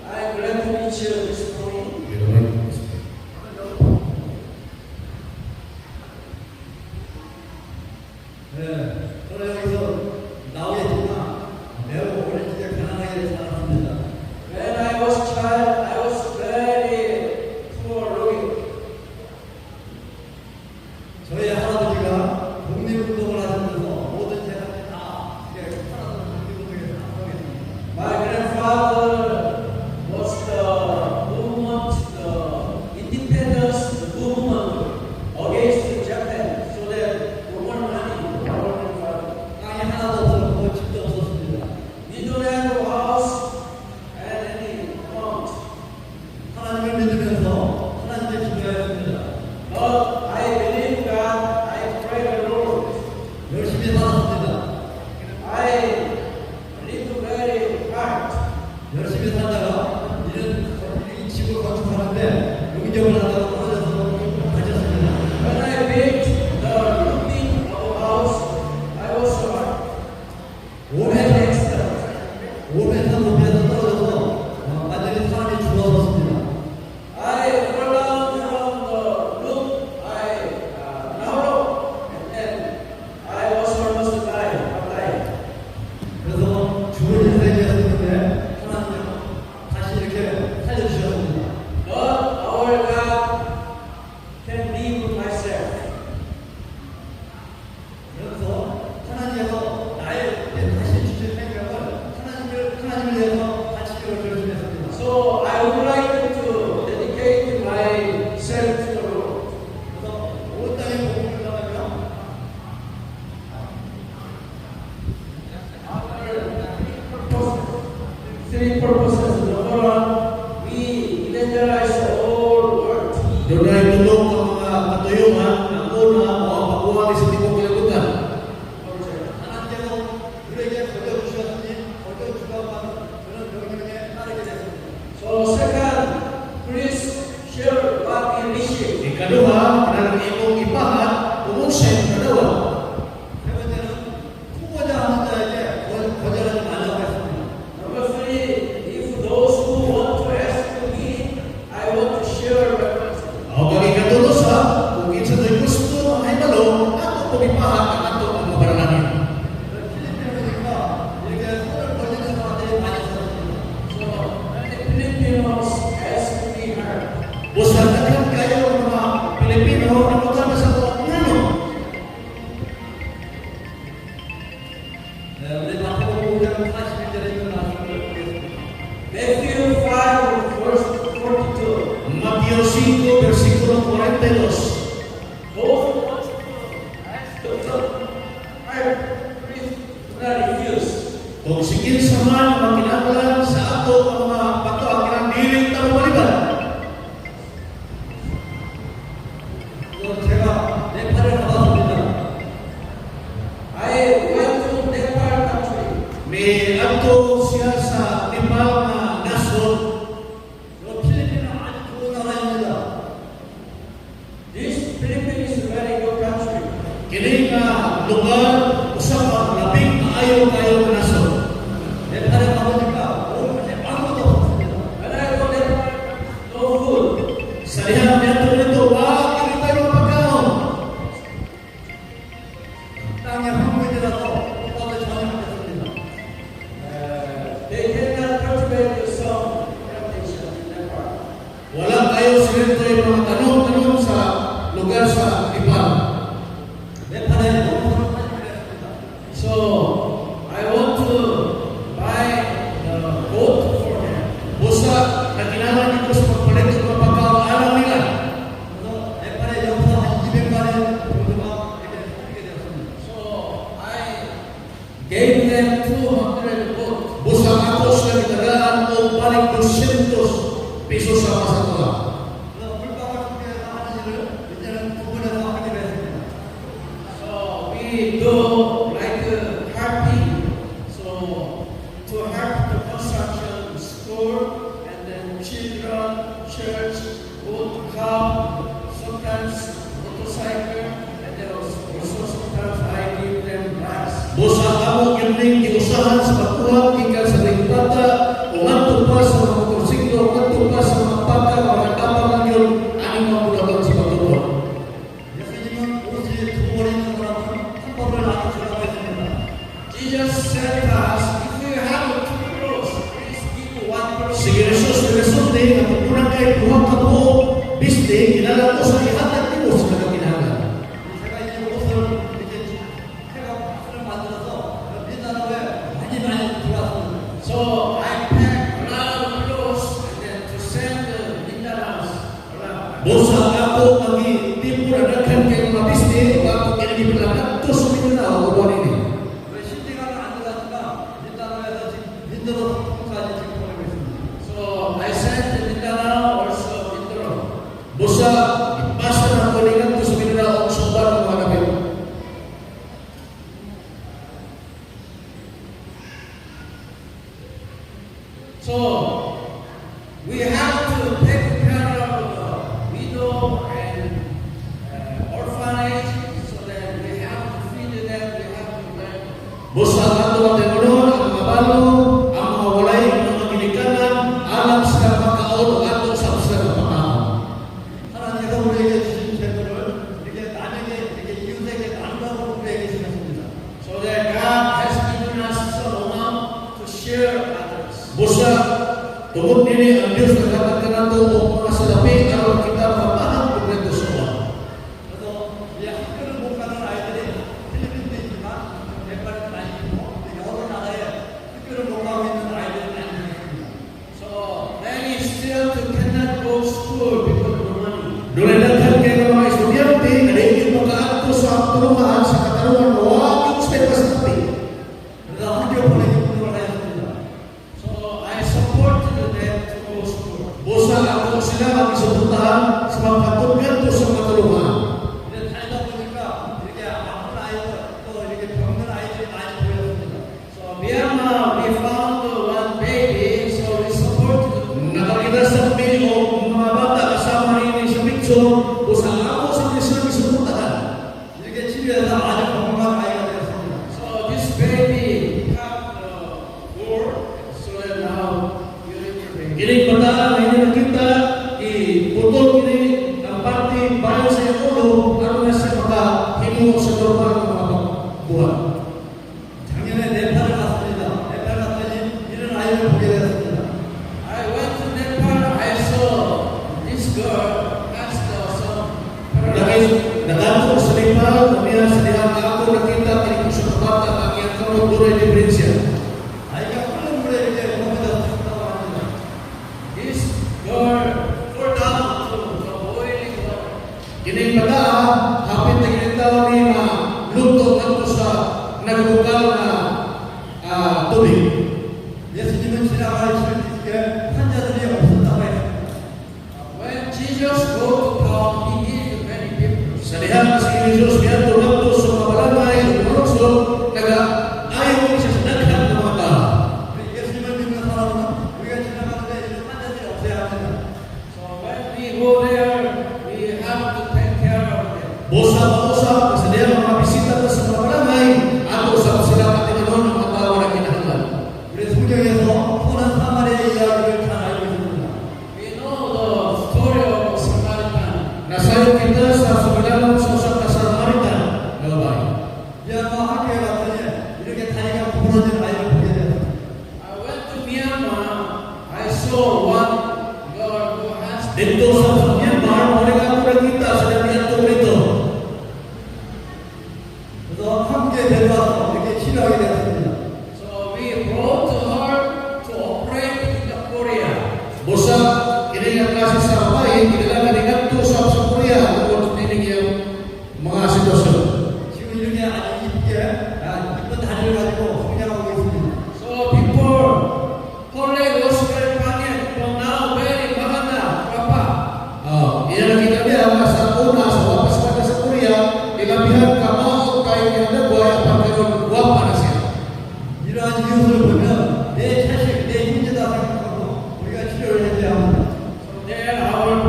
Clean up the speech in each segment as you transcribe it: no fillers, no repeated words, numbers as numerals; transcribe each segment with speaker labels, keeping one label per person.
Speaker 1: I'm glad to meet you this morning.
Speaker 2: 저는 여기서 나오겠지만 매우 오래 진짜 편안하게 살았습니다.
Speaker 1: When I was a child, I was very poor looking.
Speaker 2: 저희 할아버지가 독립운동을 하시면서 모든 재산이 다 이렇게 살아서 독립운동에 참여했습니다.
Speaker 1: My grandfather was the movement, the independence movement against Japan. So that woman money, our grandfather.
Speaker 2: 땅이 하나도 없었고 집도 없었습니다.
Speaker 1: We don't have a house and any amount.
Speaker 2: 하나님을 믿으면서 하나님의 기도였습니다.
Speaker 1: But I believe God, I pray the Lord.
Speaker 2: 열심히 살았습니다.
Speaker 1: I live very hard.
Speaker 2: 열심히 살다가 이 집을 건축하는데 용접을 하다가 떨어져서 가졌습니다.
Speaker 1: When I built the roofing of a house, I was hurt.
Speaker 2: 5m 높이에서 떨어져서 완전히 사람이 죽어섰습니다.
Speaker 1: I fell down from the roof. Now and then I was almost dying.
Speaker 2: 그래서 죽을 인생이었는데 하나님은 다시 이렇게 살려주셨습니다.
Speaker 1: But our God can live myself.
Speaker 2: 그래서 하나님께서 나에게 다시 주신 생명을 하나님을 위해서 바치기로 결심했습니다.
Speaker 1: So I would like to dedicate myself to the Lord.
Speaker 2: 그래서 온 땅에 복음을 전하며
Speaker 1: Three purposes. Number one, we evangelize the whole world.
Speaker 3: Doon ay tulong ang mga katuyungan ang una o ang pagbuwang sa tibok kalibutan.
Speaker 2: 하나님께서 우리에게 거저 주셨으니 거저 주가받은 그런 명령에 따르게 됐습니다.
Speaker 1: So second, please share what we receive.
Speaker 3: Ikaduha, kailangan imong ipahat kung sa kadawa.
Speaker 2: 세 번째는 후보자 하는 자에게 거절하지 말라고 했습니다.
Speaker 1: Number three, if those who want to ask me, I want to share what.
Speaker 3: O kag ikatulo sa kung kinsa to'y gusto ang himalo, ato kong ipahat ang ato ang mabaranganin.
Speaker 2: 필리핀이니까 이렇게 손을 벌리는 사람들이 많이 있었습니다.
Speaker 1: So many Filipinos ask me her.
Speaker 3: Busan daghan kayo ang mga Pilipino na magkama sa ano.
Speaker 2: 우리 마태복음 5장 41절에 있는 말씀을 보겠습니다.
Speaker 1: Matthew 5, verse 42.
Speaker 3: Mateo 5, versikulo 42.
Speaker 1: Those who want to ask the Lord, please do not refuse.
Speaker 3: Kung sigil sa man ang kinahanglan sa ato ang mga bato ang kinahanglan na mabaliban.
Speaker 2: 제가 네팔에 가봤습니다.
Speaker 1: I went to Nepal country.
Speaker 3: May ato siya sa Nepal na nasod.
Speaker 2: 필리핀은 아주 좋은 나라입니다.
Speaker 1: This Philippines is a very good country.
Speaker 3: Kini nga lugar usap ang labing maayo kayo na nasod.
Speaker 2: 네팔에 가보니까 먹을 것이 아무것도 없었습니다.
Speaker 1: When I go there, no food.
Speaker 3: Sa diha niadto nito wa kini tayo pagkaon.
Speaker 2: 땅에 황무지라서 꽃밭을 전혀 못했습니다.
Speaker 1: They cannot cultivate some plantation in Nepal.
Speaker 3: Wala kayo silento yung mga tanong-tanong sa lugar sa Nepal.
Speaker 2: 네팔에 농사를 많이 했습니다.
Speaker 1: So I want to buy the goat for them.
Speaker 3: Busa na kinahanglan nito sa pagpalit sa mga pagkaon alam nila.
Speaker 2: 그래서 네팔에 영사 한 200마리 정도가 이렇게 살게 되었습니다.
Speaker 1: So I gave them 200 goat.
Speaker 3: Busa ako sila gitagaan o paling 200 pesos sa masatuwa.
Speaker 2: 그래서 물방울 속에서 하는 일을 이제는 두 분에서 하기로 했습니다.
Speaker 1: So we do like helping. So to help the construction school and then children, church, would come, sometimes motorcycle, and then also sometimes I give them rice.
Speaker 3: Busa amo yun ning giusahan sa pagkuha gikan sa tingpata o ngadto pa sa mga motorsiklo Si Jesus resulte ang pagpunang kay buhang kabuo, bisde, kinala ko sa ihatag nimo sa nagkinahanglan.
Speaker 2: 제가 이 옷을 이렇게 제가 옷을 만들어서 민다노에 많이 들어왔습니다.
Speaker 1: So I packed a lot of clothes and then to send the Mindanaos around.
Speaker 3: Bosa ako ang tipo na daghan kay mga bisde, o ako kinagipalagan to sa Mindanao, uwan ini.
Speaker 2: 왜 신대가는 안 들어갔지만 민다노에서 지금 민다노 통까지 지금 보내고 있습니다.
Speaker 1: So I sent the Mindanao also Mindoro.
Speaker 3: Bosa, ipasa na ko ningan to sa Mindanao, ang sumbar ng mga kapit.
Speaker 1: So we have to take care of the widow and orphanage, so that we have to feed them, we have to let
Speaker 3: Bosa, ato ang tenolon, ang mga balo, ang mga walay, ang mga ginikanan, alam sa pagkaon o ato sa sila pagkaon.
Speaker 2: 하나님께서 우리에게 주신 재물을 이렇게 남에게 이렇게 이웃에게 나누라고 우리에게 주셨습니다.
Speaker 1: so that God has given us some amount to share others.
Speaker 3: Bosa, tungkol nini ang Diyos nagkatag ka nato o mga salapi aron kita mapahang progreso sa uwan.
Speaker 2: 그래서 이 학교를 못 가는 아이들이 필리핀도 있지만 네팔도 많이 있고 여러 나라에 학교를 못 가고 있는 아이들이 많이 있습니다.
Speaker 1: So many still cannot go to school because of money.
Speaker 3: Doon daghan kay mga estudyante, na hindi mo kaadto sa tulungan sa katarungan o ang expect sa tapi.
Speaker 2: 그래서 학교 보내기 운동을 하였습니다.
Speaker 1: So I supported them to go to school.
Speaker 3: Bosa, ako sila ang isupuntahan sa mga katulungan sa mga tulungan.
Speaker 2: 이제 다니다 보니까 이렇게 아픈 아이들 또 이렇게 병든 아이들이 많이 보였습니다.
Speaker 1: So Myanmar, we found one baby, so we supported them.
Speaker 3: Nakakita sa kami o mga bata kasama rin sa picture o sa ako sa sila isupuntahan.
Speaker 2: 이렇게 치료해서 아주 건강한 아이가 되었습니다.
Speaker 1: So this baby got war, so that now you're baby.
Speaker 3: Kini bata na hindi nakita, iputol kini ang parte bayan sa iyong ulo, ano na siya makahingo sa normal ng mga buwan.
Speaker 2: 작년에 네팔을 갔습니다. 네팔 갔더니 이런 아이를 보게 되었습니다.
Speaker 1: I went to Nepal, I saw this girl has some paralysis.
Speaker 3: Nagano sa Nepal, kamiya sa dihang ako nakita kini ko sa bata ang iyang kamot doon ay diferensya.
Speaker 2: 아이가 끓는 물에 이렇게 넘어져서 죽다고 합니다.
Speaker 1: This girl fell down to the boiling water.
Speaker 3: Kini bata, hapit na kinitaw ni luto ngadto sa nagbukal na tubig.
Speaker 2: 예수님은 지나가실 때 환자들이 없었다고 했습니다.
Speaker 1: When Jesus go to town, he healed many people.
Speaker 3: Sa dihang si Jesus niya ngadto sa mga balangay o manungsod, nag-ayaw siya sa daghan ng mga tao.
Speaker 2: 우리 예수님을 믿는 사람은 우리가 지나가는데 이런 환자들이 없어야 합니다.
Speaker 1: So when we go there, we have to take care of them.
Speaker 3: Bosa mausap, sa dihang mga bisita na sa mga balangay, ato sa sila katinanon ng mga tao na kinahanglan.
Speaker 2: 우리 성경에서 선한 사마리아의 이야기를 잘 알고 있습니다.
Speaker 1: We know the story of Samaritan.
Speaker 3: Nasayo kita sa sumilalang sa usap na Samaritan na babae.
Speaker 2: 미얀마 학교에 갔더니 이렇게 다리가 부러진 아이를 보게 되었습니다.
Speaker 1: I went to Myanmar. I saw one girl who has
Speaker 3: Dito sa Myanmar, muli ako nakita sa damihan rito.
Speaker 2: 그래서 함께 데려와서 이렇게 치료하게 되었습니다.
Speaker 1: So we brought her to operate in the Korea.
Speaker 3: Bosa, kini ang klase sa babae, kailangan ingadto sa Korea tungkol sa yung mga sitwasyon.
Speaker 2: 지금 이렇게 아주 이쁘게 이쁜 다리를 가지고 성장하고 있습니다.
Speaker 1: So before Holy Gospel Pangyan, but now very maganda, Papa.
Speaker 3: Iyan nakita niya sa una, sa wapas ka sa Korea, ilabihan ka mo kay yung nagbuhay at pagkaroon, guwapa na siya.
Speaker 2: 이러한 이웃을 보면 내 자식, 내 형제다 생각하고 우리가 치료를 해줘야 합니다.
Speaker 1: So there our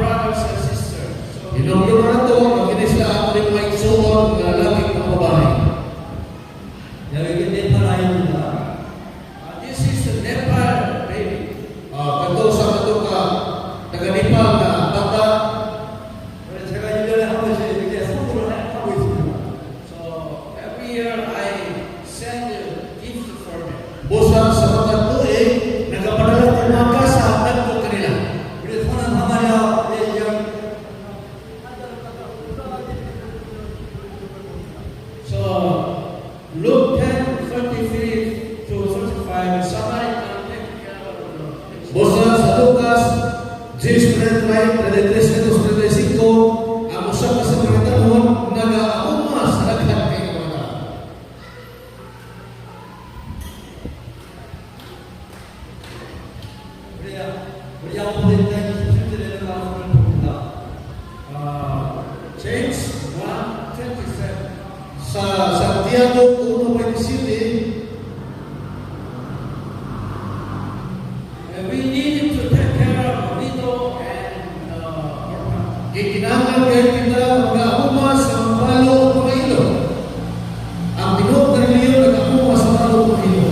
Speaker 3: Genesis 33:35, ang usa ka sa mga tanon nagauma sa daghan kay mga tao.
Speaker 2: 우리 아버지가 27절에는 말씀을 봅니다.
Speaker 1: James 1:27.
Speaker 3: Sa Santiago 1:27,
Speaker 1: And we need to take care of widow and orphan.
Speaker 3: gikinahanglan kay kita mag-auma sa mga balo o mga ilo. Ang Ginoo kaniliyon nag-auma sa balo o mga ilo.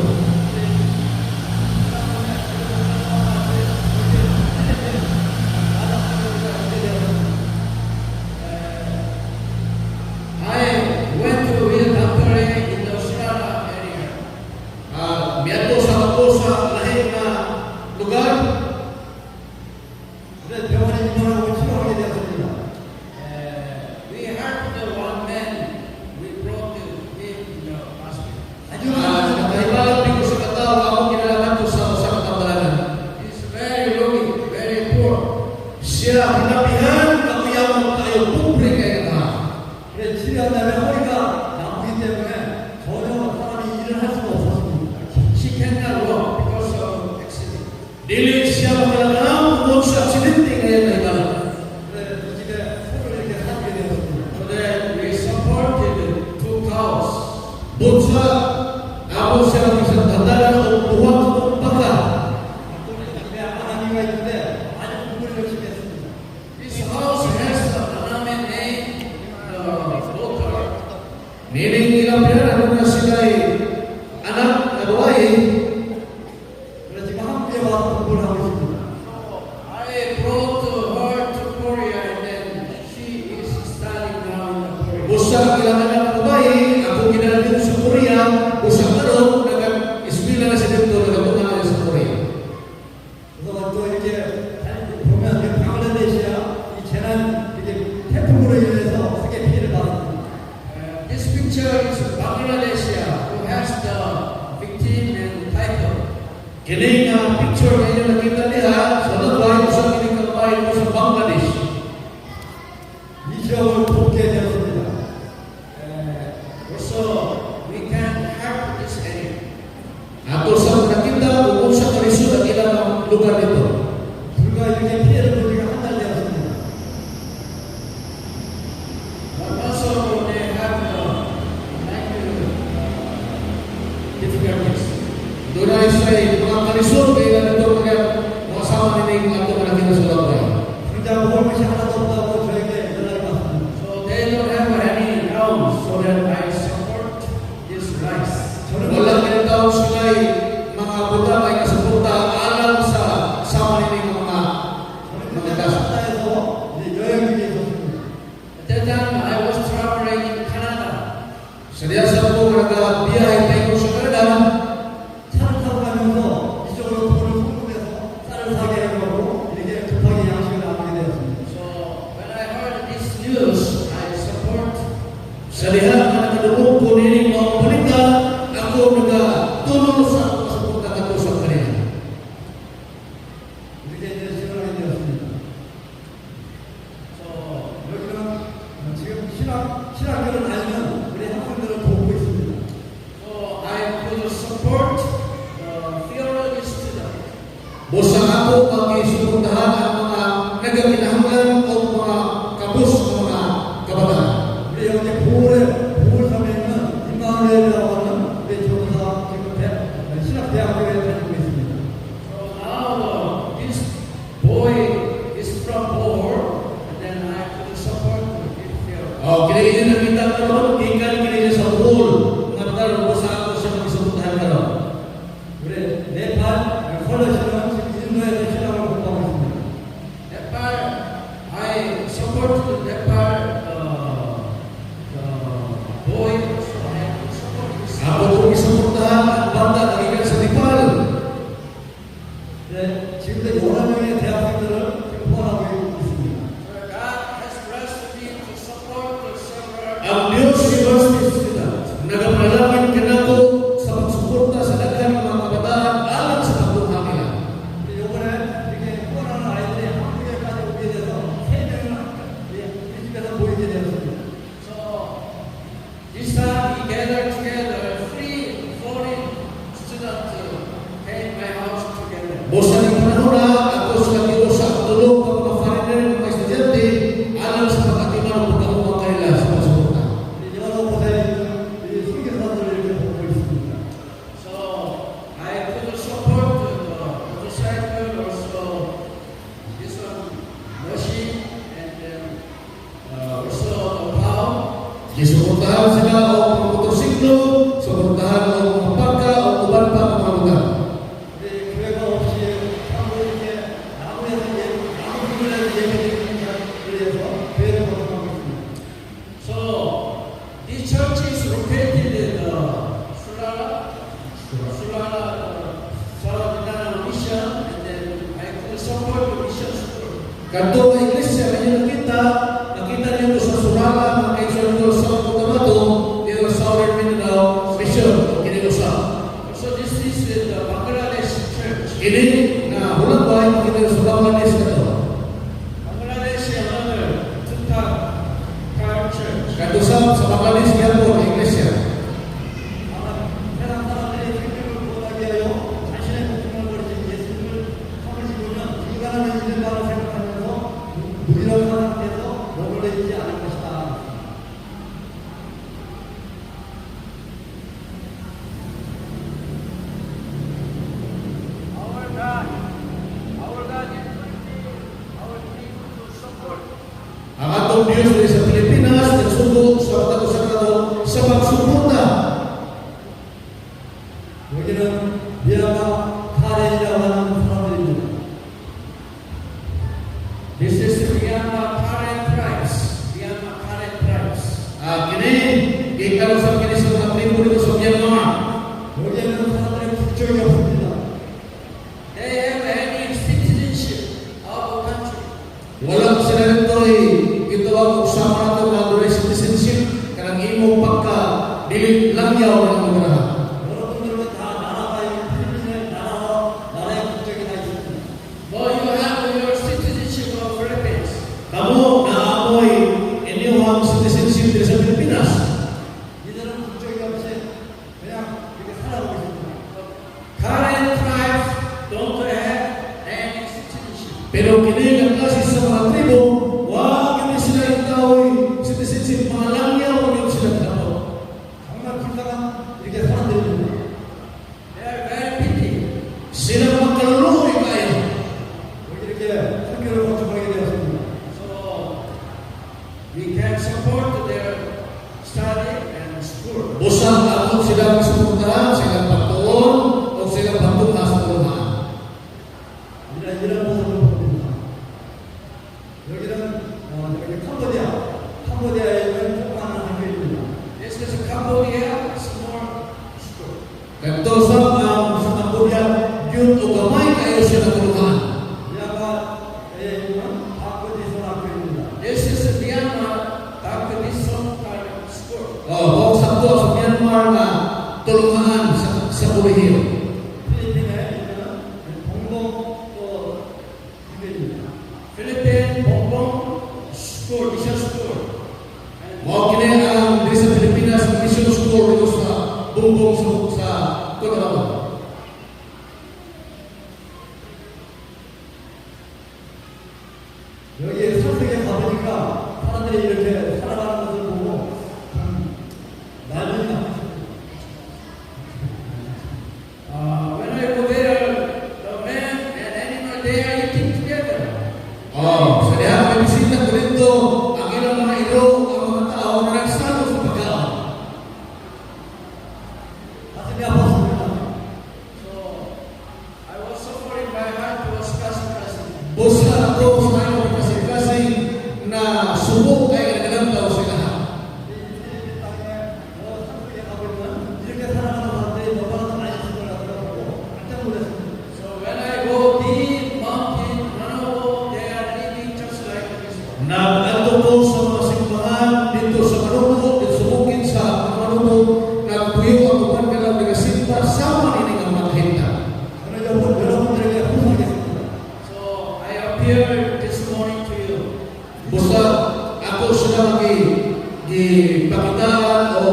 Speaker 1: I went to Vietnam in the Australia area.
Speaker 3: Miadto sa ako sa lahi na lugar.
Speaker 2: 그래서 병원에 입원하고 치료하게 되었습니다.
Speaker 1: We helped the one man. We brought him in the hospital.
Speaker 2: 아주
Speaker 3: Nakahibalan din ko sa katao ako kinalaman ko sa usa ka tambalanan.
Speaker 1: He's very low, very poor.
Speaker 3: Siya hinabihan ako yaman tayo pobre kay nga.
Speaker 2: 그래 치료한 다음에 허리가 나쁘기 때문에 전혀 사람이 일을 할 수가 없었습니다.
Speaker 1: She cannot walk because of accident.
Speaker 3: Dili siya makalangam kung sa aksidente kaya nahibalan.
Speaker 2: 그래 집에 소를 이렇게 사게 되었습니다.
Speaker 1: So then we supported 2 cows.
Speaker 3: Bunsa ako siya ang isang tandaan o tuwang baka.
Speaker 2: 집에 아나니가 있는데 아주 공부를 열심히 했습니다.
Speaker 1: This house has the name, daughter.
Speaker 3: Meaning ilang pinanano na sila'y anak na babae.
Speaker 2: 그래 지금 한국에 와서 공부를 하고 있습니다.
Speaker 1: I brought her to Korea and then she is studying now in Korea.
Speaker 3: Busa ang ilang anak na babae, ako ginalamin sa Korea, busa karon nag-eskwela na si Dr. nagatungan na sa Korea.
Speaker 2: 그래서 또 이렇게 보면 방글라데시아 이 재난 이렇게 태풍으로 인해서 크게 피해를 받았습니다.
Speaker 1: This picture is Bangladesh who has the victim and title.
Speaker 3: Kini nga picture na inyo nakita niya sa nagwain sa kining kababayan mo sa Bangladesh.
Speaker 2: 이 지역을 돕게 되었습니다.
Speaker 1: So we can help this area.
Speaker 3: Ato sa nakita kung sa kalisod ang ilang lugar dito.
Speaker 2: 불과 이렇게 피해를 본 지가 한 달 되었습니다.
Speaker 1: But also they have difficulties.
Speaker 3: Doon ay sa mga kalisod kaya na ito kaya mga sama nining ato na nakita sa labay.
Speaker 2: 당장 먹을 것이 하나도 없다고 저에게 연락이 왔습니다.
Speaker 1: So they don't have any house so that I support this rice.
Speaker 3: Wala kinatawag sila'y mga buta ay kasuporta alam sa sama nining mga dasa.
Speaker 2: 나라에서 이제 여행 중에 있었습니다.
Speaker 1: At that time I was traveling in Canada.
Speaker 3: Sa diya sa po nagbiyahe tayo sa Canada,
Speaker 2: 차를 타고 가면서 이쪽으로 돈을 송금해서 쌀을 사게 하려고 이렇게 급하게 양식을 나누게 되었습니다.
Speaker 1: So when I heard this news, I support.
Speaker 3: sa diha na nakadungog ko nining mga balita, ako nagatulong sa kasuporta nato sa kanila.
Speaker 2: 이렇게 이제 시원하게 되었습니다.
Speaker 1: So
Speaker 2: 여기는 지금 신학교를 다니는 우리 학생들을 돕고 있습니다.
Speaker 1: So I will support the theology student.
Speaker 3: Busa ako pag-isuportahan ang mga nagakinahanglan o mga kabus ng mga kabataan.
Speaker 2: 우리 여기 보울섬에 있는 임마누엘이라고 하는 우리 조사 지금 신학대학교에 다니고 있습니다.
Speaker 1: So now this boy is from Bohol, and then I will support him here.
Speaker 3: Kini nakita karon, gikan kini sa pool. Nga taro busa ako sa mag-isuportahan karon.
Speaker 2: 우리 네팔 컬러시는 지금 인도에서 신학을 공부하고 있습니다.
Speaker 1: Nepal, I support the Nepal boy. So I will support this.
Speaker 3: Ako kung isuportahan ang banda na gikan sa Nepal.
Speaker 2: 네, 지금도 여러 명의 대학생들을 지금 후원하고 있습니다.
Speaker 1: So God has blessed me to support the several.
Speaker 3: Ang Diyos si Basta nagapanalangin ka na ko sa pagsuporta sa daghang mga kabataan alang sa pagtunghangilan.
Speaker 2: 근데 요번에 이렇게 후원하는 아이들이 학교에
Speaker 3: Isuportahan sila o mga motorsiklo, suportahan o mga pagka o uban pa mga lugar.
Speaker 2: 우리 교회가 없이 참고 이렇게 나무에서 나무 부분에서 예배드리는 사람들에 대해서 교회를 거듭하고 있습니다.
Speaker 1: So this church is located in Sulala Mission, and then I could support the mission school.
Speaker 3: Kanto ang iglesia kanya nakita niyo sa Surala, mga kaisan ko sa Cotabato, dito sa Southern Mindanao Mission, kinilusa.
Speaker 1: So this is the Bangladesh church.
Speaker 3: Ini na hulang bahay makita sa Bangladesh na to.
Speaker 1: Bangladesh is another Tutak church.
Speaker 3: Kanto sa Bangladesh yan po ang iglesia.
Speaker 2: 아마 세상 사람들이 생명을 구원하기 위하여 자신의 목숨을 버리신 예수님을 섬을 지으면 불가능한 일이라고 생각하면서 무기력한 상태에서 머물러 있지 않을 것이다.
Speaker 1: Our God is our people to support.
Speaker 3: Ang atong Diyos ay sa Pilipinas, nagsugo sa katag-usap sa pagsuporta.
Speaker 2: 여기는 미얀마 카렌이라고 하는 사람들입니다.
Speaker 1: This is the Myanmar Karen tribes. Myanmar Karen tribes.
Speaker 3: Kini, ikaw kini sa mga tribo dito sa Myanmar.
Speaker 2: 여기에는 사람들의 국적이 없습니다.
Speaker 1: They have any citizenship of a country.
Speaker 3: Walang sila nito ay gitawag og sama nato nga doon citizenship kanang imong pagka dili langyaw ng mga.
Speaker 2: 여러분들은 다 나라가 필리핀의 나라의 국적이 다 있습니다.
Speaker 1: Well, you have your citizenship of Philippines.
Speaker 3: Kamu naamoy inyong citizenship dito sa Pilipinas.
Speaker 2: 이들은 국적이 없이 그냥 이렇게 살아가고 있습니다.
Speaker 1: Karen tribes don't have any citizenship.
Speaker 3: Pero kini ang klase sa mga tribo, wa kini sila itaoy citizenship mga langyaw o sila dapat.
Speaker 2: 정말 불쌍한 이렇게 사람들입니다.
Speaker 1: They are very pity.
Speaker 3: Sila magkaluluoy kayo.
Speaker 2: 여기 이렇게 학교를 거쳐가게 되었습니다.
Speaker 1: So we can support their study and school.
Speaker 3: Busang ako sila masuportahan, sila pagtuon, o sila pagtunga sa tulungan.
Speaker 2: 이런 모습을 보입니다. 여기는 여기 캄보디아에 있는 조그마한 학교입니다.
Speaker 1: This is Cambodia small school.
Speaker 3: Kanto sa Cambodia, yun o gamay kayo sila tulungan.
Speaker 2: 미얀마에 있는 바코디손 학교입니다.
Speaker 1: This is Myanmar Bangladesh school.
Speaker 3: Huwag sakto sa Myanmar na tulungan sa kolehiyo.
Speaker 2: 필리핀에 있는 동동 또 학교입니다.
Speaker 1: Philippine Bongbong School, Mission School. And
Speaker 3: Huwag kini ang dito sa Pilipinas, mission school dito sa Bumbong sa Cotabato.
Speaker 2: 여기 설득에 가보니까 사람들이 이렇게 살아가는 것을 보고 참 난리 났습니다.
Speaker 1: when I go there, the man and animal they are eating together.
Speaker 3: Sa diha may bisita ko dito, ang ilang mga ilog, ang mga tao na nagsalo sa pagkaon.
Speaker 2: 가슴이 아팠습니다.
Speaker 1: So I was suffering my heart was cousin.
Speaker 3: Busa ako sa mga kasi na subok kay naglantaw sila.
Speaker 2: 이 필리핀 땅에 설득에 가보면 이렇게 살아가는 사람들이 너무나 많이 있는 걸 알아보고 깜짝 놀랐습니다.
Speaker 1: So when I go deep mountain, Manabo, they are living just like this.
Speaker 3: Nag-ato ko sa mga simbahan dito sa Manubog, dito sa bukid sa Manubog, nagpuyo ang upan ka lang nagasimba sama nining ang mga hinta.
Speaker 2: 저는 여러분들에게 호소하겠습니다.
Speaker 1: So I appear this morning to you.
Speaker 3: Busa ako sila gipakitaan o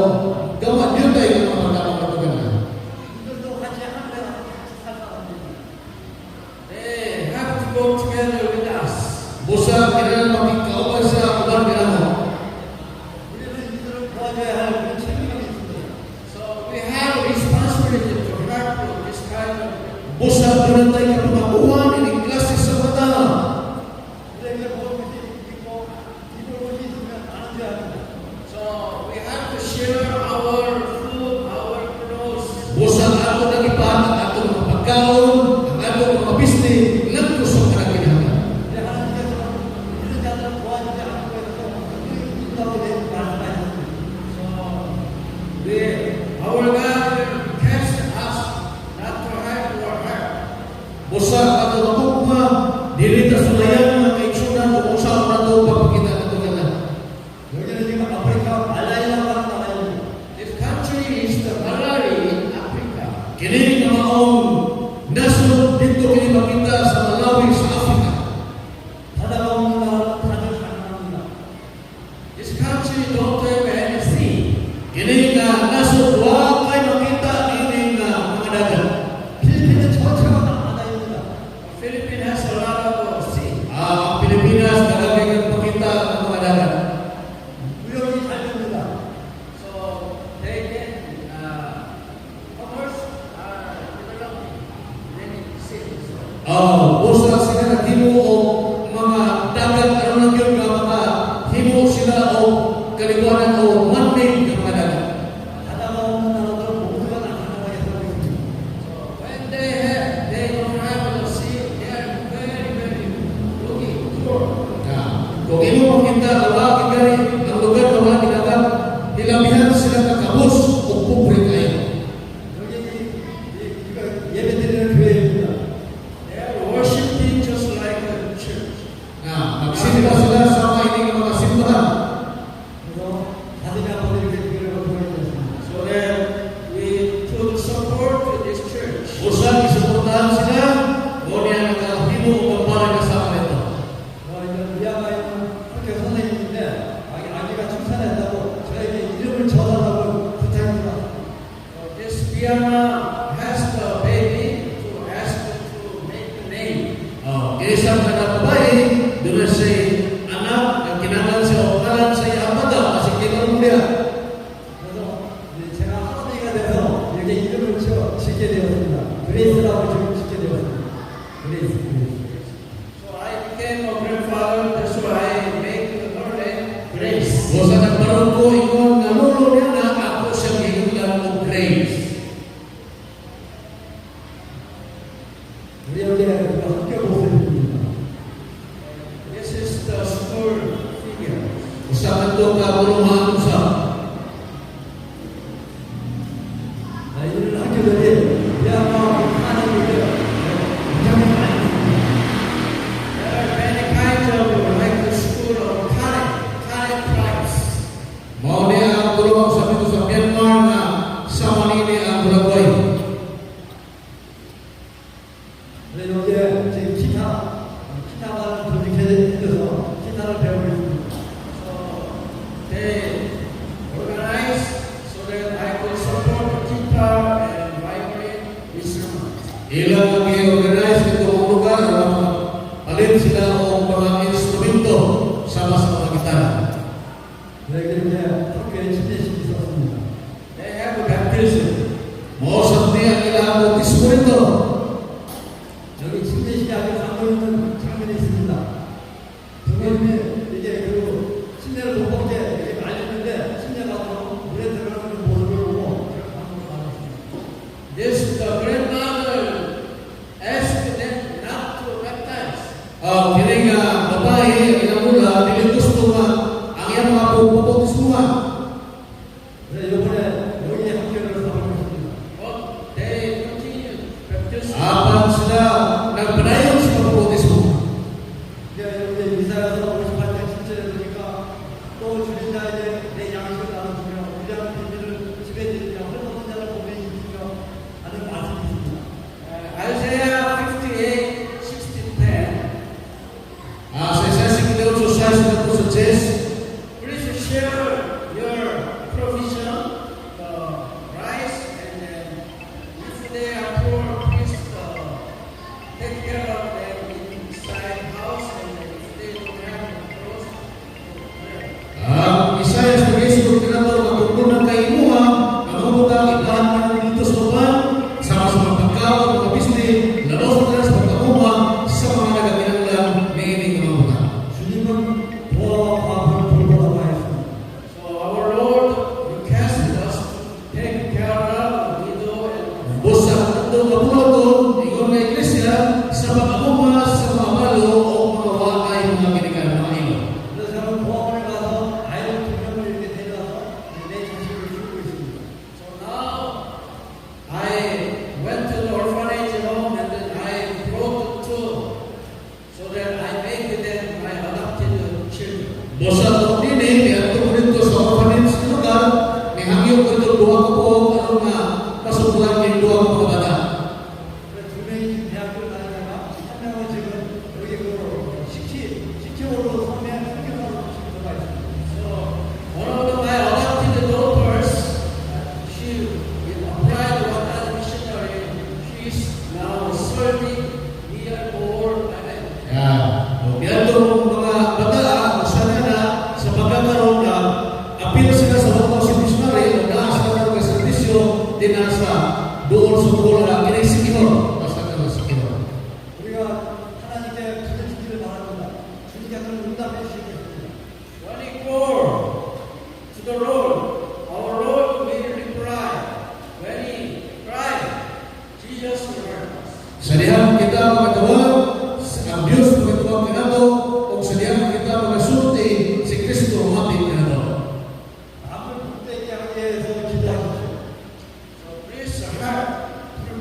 Speaker 3: gawa yun tayo ng mga kapagkaganan.
Speaker 2: 이들도 같이 하늘에 살 사람들입니다.
Speaker 1: They have to go together with us.
Speaker 3: Busa kailangan makikaubay sa uban nila mo.
Speaker 2: 우리는 이들을 도와줘야 할 그런 책임이 있습니다.
Speaker 1: So we have responsibility to help this kind of.
Speaker 3: Busa doon tayo kapamakuhan ining klase sa mata.
Speaker 2: 우리에게 먹을 것이 있고 입을 것이 있으면 안 줘야 합니다.
Speaker 1: So we
Speaker 3: dili ta sulayan mga kaigsunan kung usa na to pagpakita nato kana.
Speaker 2: 여기는 지금 아프리카 말라이라고 하는 나라입니다.
Speaker 1: This country is the Malari in Africa.
Speaker 3: Kini nga maong nasod dito kini makita sa Malawi sa Africa.
Speaker 2: 바다가 없는 나라는 다들 가능합니다.
Speaker 1: This country don't have any sea.
Speaker 3: Kini nga nasod wa kay makita ini nga mga dagat.
Speaker 2: 필리핀은 전체가 바다입니다.
Speaker 1: Philippines has a lot of sea.
Speaker 3: Ang Pilipinas talaga kang makita ang mga dagat.
Speaker 2: 무역이 잘 됩니다.
Speaker 1: So they can commerce developing many cities.
Speaker 3: Usa sila naghimo og mga dagat aron lang gyud nga mga himo sila og kalibuanan o man-made nga mga dagat.
Speaker 2: 바다가 없는 나라들은 모두가 가능하게 살고 있습니다.
Speaker 1: So when they don't have the sea, they are very looking poor.
Speaker 3: Kung imo makita wala kay ang lugar na wala dagat, hilabihan sila kakabos o pobre kayo.
Speaker 2: 여기 이거 예배드리는 교회입니다.
Speaker 1: They are worshiping just like a church.
Speaker 3: Magsimba sila sa mga ining mga simbahan.
Speaker 2: 그래서 가슴이 아파서 이렇게 교회를 보내드렸습니다.
Speaker 1: So that we put support to this church.
Speaker 3: Usa isuportahan sila, mo niya nakahimo og kampanya kasama nito.
Speaker 2: 미아가 있는 학교 선생님인데 아기가 출산했다고 저에게 이름을 적어달라고 부탁입니다.
Speaker 1: This Biama has the baby to ask to make the name.
Speaker 3: Isang anak babae, doon siya anak, ang kinangan siya o kalan sa iyang mata, kasi kinanong niya.
Speaker 2: 그래서 이제 제가 할아버지가 돼서 이렇게 이름을 짓게 되었습니다. 그레이스라고 지금 짓게 되었습니다. 그레이스.
Speaker 1: So I became a grandfather, that's why I make her name Grace.
Speaker 3: O sa nagbaron ko, ingon nga lulo niya na ako siyang ginulan o grace.
Speaker 2: 우리 여기 학교 모습입니다.
Speaker 1: This is the school figure.
Speaker 3: Usa man to ka bulungan usa.
Speaker 2: 이런 학교들이 미아가 하는 일을 굉장히 많이 있습니다.
Speaker 1: There are many kinds of like the school of Karen Price.
Speaker 3: Mao niya ang tulong sa dito sa Myanmar na sa Manili ang Buragoy.
Speaker 2: 근데 여기에 지금 기타가 조직해서 기타를 배우고 있습니다.
Speaker 1: So they organize so that I could support the guitar and violin instruments.
Speaker 3: Ilang ang i-organize nito ang lugar, alin sila o mga instrumento sama sa mga gitara.
Speaker 2: 여기 이제 학교에 침례식이 있었습니다.
Speaker 1: They have a baptism.
Speaker 3: Mao sa niya ang ilang bautismo nito.
Speaker 2: 여기 침례식이 아주 강도 있는 장면이 있습니다. 부모님이 이게 그 침례를 못 먹게 이렇게 말렸는데 침례가 들어가고 물에 들어가는 모습을 보고 제가 감동을 받았습니다.
Speaker 1: This the grandmother asked them not to baptize.
Speaker 3: Kini nga babae ang ilang mula, dili gusto nga ang iyang mga bautismuhan.
Speaker 2: 그래서 이번에 여기 학교를 가보고 있습니다.
Speaker 1: But they continued baptism.
Speaker 3: Apan sila nagpadayon sa mga bautismo.
Speaker 2: 이제 여기 이사야서 58장 7절에 보니까 또 주린 자에게 내 양식을 나눠주며 우리랑 빈들을 집에 들이며 헐벗은 자를 몸에 입히며 하는 말씀이 있습니다.
Speaker 1: Isaiah 58:16-10.
Speaker 3: Sa isa 58 sa 6 sa Ches,
Speaker 1: Please share your
Speaker 3: Bosa ko nini, niya ko dito sa orphanage na lugar, nihangyo ko dito duha ko po, ano na, pasukulan yung duha ko mga bata.
Speaker 2: 두 명이 대학교 다니다가 한 명은 지금 여기 그 식치호로 선배한 학교로 지금 들어가 있습니다.
Speaker 1: So one of my adopted daughters, she applied to one missionary. She's now serving near or
Speaker 3: Yan itong mga bata, sana na sa pagkakaroon na apil sila sa mga missionary o naasa na ng servisyo din sa doon sa buwan na kinaisikihon. Basta ka na sikihon.
Speaker 2: 우리가 하나님께 부르짖기를 바랍니다. 주님께서 응답해 주시겠습니다.
Speaker 1: when we call to the Lord, our Lord will reply. When we cry, Jesus will hear us.
Speaker 3: Sa dihan kita magkatawag, ang Diyos magkatawag kinato, o sa dihan kita magasulti, si Kristo mati kinato.
Speaker 2: 마음을 굳게 하게 해서 기도하십시오.
Speaker 1: So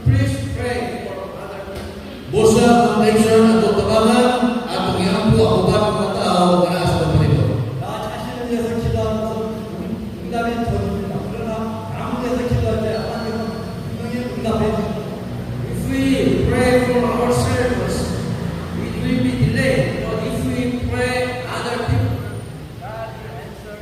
Speaker 1: please pray for other people.
Speaker 3: Busa ang nation at tabangan at ang iyang po ang ubat ng mga tao na sa pagpalito.
Speaker 2: 나 자신을 위해서 기도하면서 응답이 더딥니다. 그러나 남을 위해서 기도할 때 하나님은 분명히 응답해 주십니다.
Speaker 1: If we pray for ourselves, it will be delayed. But if we pray other people, God will answer.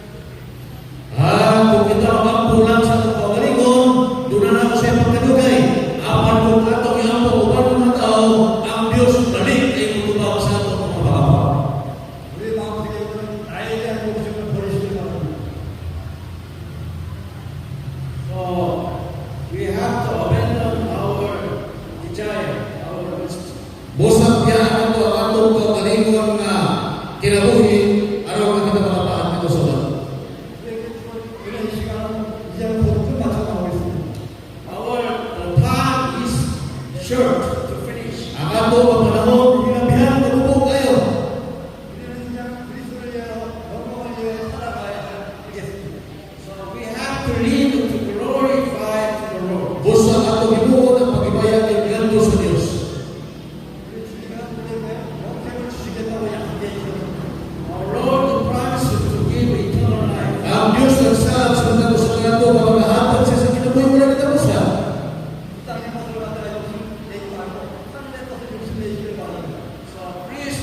Speaker 3: Kung kita magpulang sa itong pagalingon, doon na ako sa pagkanugay. Apan kung atong iyang po ubat ng mga tao, ang Diyos balik ay matubang sa itong mga baka.
Speaker 2: 우리 마음속에 있는 나에 대한 욕심을 버리시길 바랍니다.
Speaker 1: So we have to abandon our desire, our lust.
Speaker 3: Busa biyaan ito ang atong pagalingon na kinabuhi, araw na kita makapaan ito sa mga.
Speaker 2: 이런 시간은 이제 곧 끝마쳐 나오고 있습니다.
Speaker 1: Our time is short to finish.
Speaker 3: Ang atong panahon, hinabihan, magubog kayo.
Speaker 2: 우리는 이제 그리스도를 위하여 영광을 위하여 살아가야 되겠습니다.
Speaker 1: So we have to live to glorify to the Lord.
Speaker 3: Busa atong hinuon ang pagibayag ng ganto sa Diyos.
Speaker 2: 우리 주님은 우리에게 영생을 주시겠다고 약속해 주셨습니다.
Speaker 1: Our Lord promised to give eternal life.
Speaker 3: Ang Diyos nagsaad sa mga gusto ng ato pagkakahatag siya sa kinabuhi mo na kita busa.
Speaker 2: 이 땅의 것을 갖다가 욕심내지 말고 하늘의 것을 욕심내시길 바랍니다.
Speaker 1: So please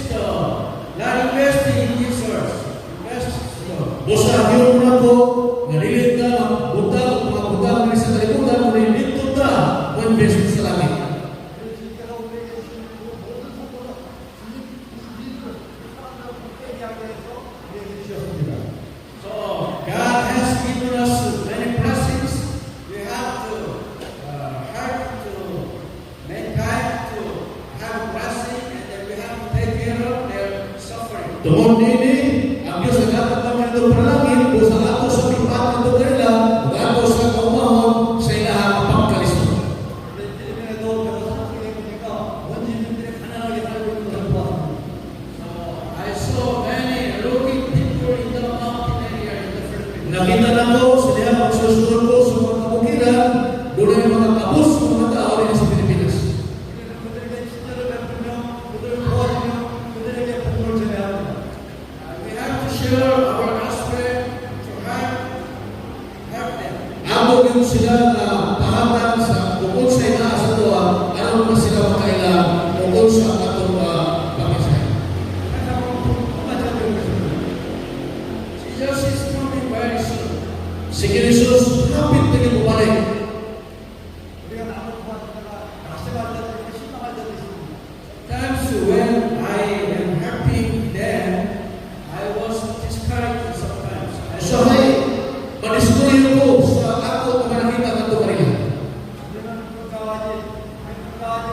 Speaker 1: not invest in this earth. Invest in God.
Speaker 3: Busa hiyo mo na po, narilit ka, magbutang, mga butang ni sa kalimutan, ngunit dito ta, o invest sa langit.
Speaker 2: 우리 주님께서 우리에게 주신 그 모든 선물은 주님 믿음을 사람들을 깨게 하기 위해서 우리에게 주셨습니다.
Speaker 1: So God has given us many blessings. We have to help to mankind to have blessing, and then we have to take care of their suffering.
Speaker 3: Tungod nini, ang Diyos nagkatapang nito panalangin, busa ato sa pipat nito kanila, ug ato sa kaumahon sa ilahang pagkalisod.
Speaker 2: 우리 필리핀에도 제가 산속에 보니까 원주민들이 가난하게 살고 있는 것을 보았습니다.
Speaker 1: So I saw many looking people in the mountain area in the Philippines.
Speaker 3: Nakita na ko sa diha magsusunod ko sa mga kabukiran, doon ay mga kapos ng mga tao rin sa Pilipinas.
Speaker 2: 우리는 그들에게 친절을 베풀며 그들을 도와주며 그들에게 복음을 전해야 합니다.
Speaker 1: We have to share our gospel to help them.
Speaker 3: Amo yung sila na pahatag sa ukol sa ina sa tuwa, aron na sila makailang ukol sa atong pamisay.
Speaker 2: 항상 복음만 전하고 있습니다.
Speaker 1: Jesus is coming very soon.
Speaker 3: Si Jesus, hapit na bumalik.
Speaker 2: 우리가 남을 도와주다가 낙심할 때도 있고 실망할 때도 있습니다.
Speaker 1: Sometimes when I am helping them, I was discouraged sometimes.
Speaker 3: So ay, madiskuyo ko sa ako kung nakita ng ito kanila.
Speaker 2: 우리는 불가하지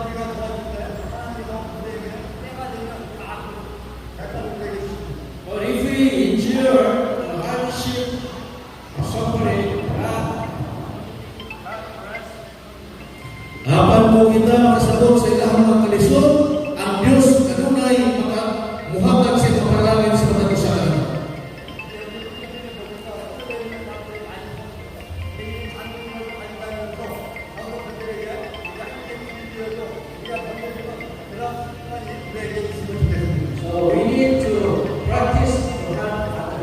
Speaker 2: 우리가 도와줄 때 하나님께서 우리에게 때가 되면 다 결단을 우리에게 주십니다.
Speaker 1: But if we endure the hardship or suffering, God
Speaker 3: Apan mo kita makasabot sa ilahang mga kalisod, ang Diyos kanunay muhatag sa kaparalangin sa mga kasalan.
Speaker 1: So we need to practice to help others.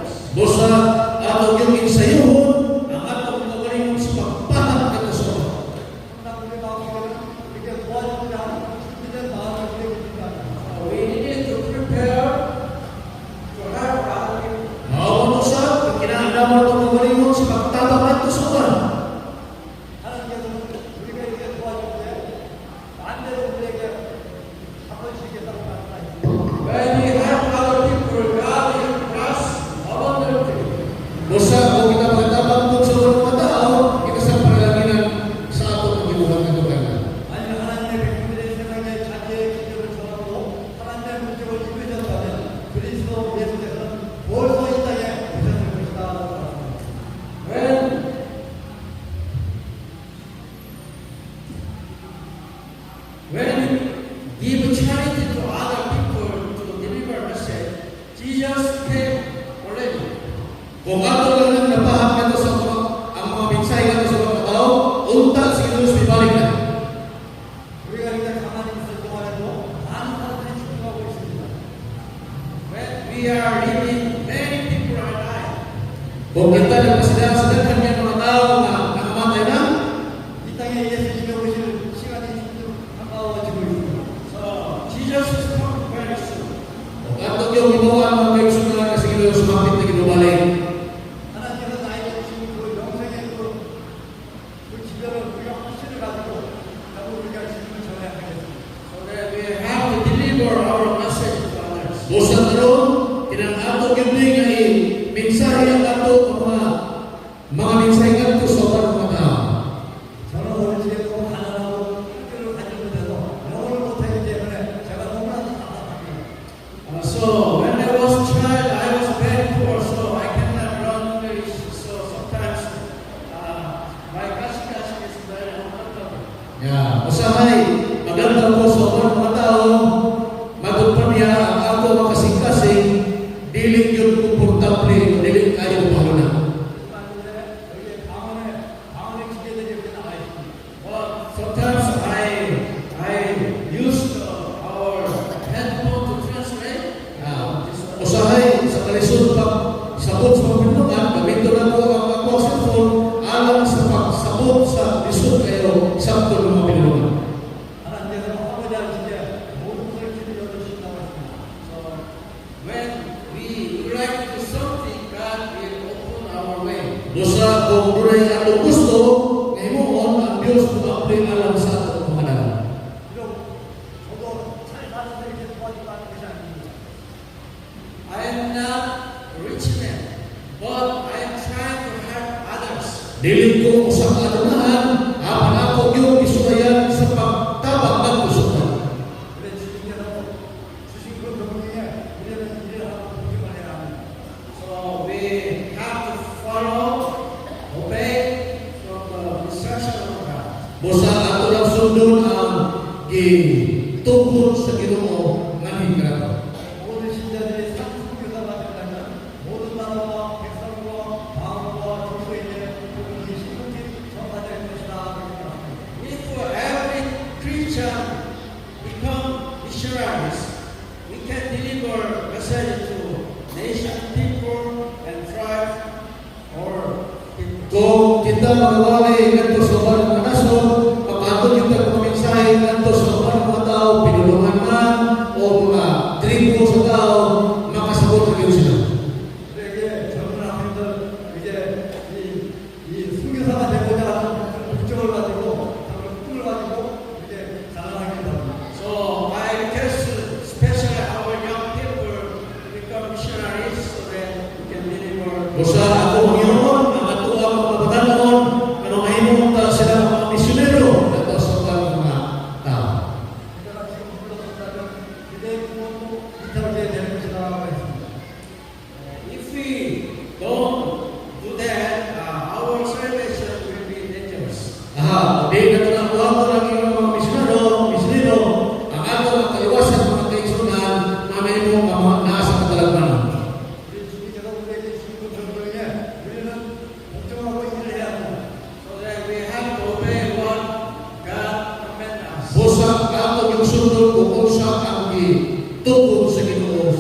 Speaker 3: yung insayuhon ang atong kaugalingon sa pagpahag ito sa Ama.
Speaker 2: 우리 마음속에는 이렇게 도와주고자 하는 준비된 마음을 가지고
Speaker 1: We need to prepare to help other people.
Speaker 3: Mao sa kinahanglan atong kaugalingon sa pagtabang ito sa Ama.
Speaker 2: 하나님께서는 우리가 이렇게 도와줄 때 반대로 우리에게 한 번씩 이렇게 말씀하십니다.
Speaker 1: When we help other people, God helps us abundantly.
Speaker 3: Busa kung kita pagtabang po sa mga tao, kita sa pangalaginan sa atong gibuhat nga tuganan.
Speaker 2: 아니 하나님의 백성들의 세상에 자기의 기적을 전하고 하나님의 목적을 이루어졌다면 그리스도 예수께서는 벌써 이 땅에 오셨을 것이다.
Speaker 1: When we give charity to other people to deliver message, Jesus came already.
Speaker 3: Kung ato lang nang napahag nato sa ang mga mensahe nato sa mga tao, unta si Jesus ibalik na.
Speaker 2: 우리가 이렇게 가만히 있을 동안에도 많은 사람들이 죽어가고 있습니다.
Speaker 1: When we are living, many people are dying.
Speaker 3: Kung kita nagpasidang-sidang kanyang mga tao na nakamatay na,
Speaker 2: 이 땅에 예수님이 오실 시간이 점점 가까워지고 있습니다.
Speaker 1: So Jesus is coming very soon.
Speaker 3: kung ato yung ginawa ang mga kaigsunan na si Jesus sumapit na ginubalik,
Speaker 2: 하나님께서 나에게 주신 그 영생의 그 지별을 우리가 확신을 가지고 자꾸 우리가 지금을 전해야 하겠습니다.
Speaker 1: So that we have to deliver our message to others.
Speaker 3: busa karon kinang ato gyud nga mensahe ang ato mga mensahe ngadto sa mga tao.
Speaker 2: 저는 오늘 집에도 가난하고 학교를 다니는데도 영어를 못하기 때문에 제가 너무나도 답답합니다.
Speaker 1: So when I was a child, I was very poor, so I cannot learn English. So sometimes my classification is very uncomfortable.
Speaker 3: Ya, usahay maganda ko sa mga tao matupad niya ang ato makasing-kasing dili gyud komportable dili kayo pahuna.
Speaker 2: 하지만 이제 여기 방언의 기계들이 이렇게 나와 있습니다.
Speaker 1: But sometimes I use our handphone to translate.
Speaker 3: Ya, usahay sa kalisod pag sabot sa pagpinungan gamiton nato ang ako cellphone alang sa pagsabot sa lisod kayo sakto ng mga pinulungan.
Speaker 2: 하나님께서 아버지 아버지께 모든 것을 기도해 주신다고 했습니다.
Speaker 1: So when we would like to do something, God will open our way.
Speaker 3: Dosa kung dunay ato gusto nga himuon ang Dios mag-apply alam sa ato mga dalan.
Speaker 2: 비록 저도 잘 살아서 이렇게 도와준다는 것이 아닙니다.
Speaker 1: I am not a rich man, but I am trying to help others.
Speaker 3: Dili ko usa ka adunahan, apan ako gyud isunayan sa pagtabang ng kusutan.
Speaker 2: 그래 주님께서 주신 그 명령에 우리는 일을 하고 복음을 해야 합니다.
Speaker 1: So we have to follow, obey from the instruction of God.
Speaker 3: Busa ato lang sundon ang gitungkol sa Ginoo nganhi kanato.
Speaker 2: 모든 신자들이 상수교사가 된다면 모든 나라와 백성과 마음과 정서에게 복음이 신속히 전파될 것이다. 그렇게 합니다.
Speaker 1: If every Christian become missionaries, we can deliver message to nation, people, and tribe, or people.
Speaker 3: Kung kita magawali ngadto sa ubang mga nasod, pag-ato kita mga mensahe ngadto sa ubang mga tao, pinulungan man o mga tribo sa tao, makasabot ang Diyos sila.
Speaker 2: 우리에게 젊은 학생들 이제 이 순교사가 되고자 하는 목적을 가지고 꿈을 가지고 이제 자라나게 됩니다.
Speaker 1: So I request especially our young people to become missionaries so that we can deliver.
Speaker 3: Busa ako ang Ginoo, ang ato ang mga batanon, ano mahimong ta sila mga misyonero ngadto sa ubang mga tao.
Speaker 2: 제가 지금 불렀다면 기대의 구원도 이탈하게 되는 것이라고 했습니다.
Speaker 1: If we don't do that, our salvation will be dangerous.
Speaker 3: Di na ito ang buhato ng iyong mga misyonero, ang ato ang kaliwasan mga kaigsunan na mahimong nasa katalagpanan.
Speaker 2: 우리 주님께서 우리에게 주신 그 명령에 우리는 복종하고 일을 해야 합니다.
Speaker 1: So that we have to obey what God commanded us.
Speaker 3: Busa ato yung sundot kung unsa ang gitungkol sa Ginoo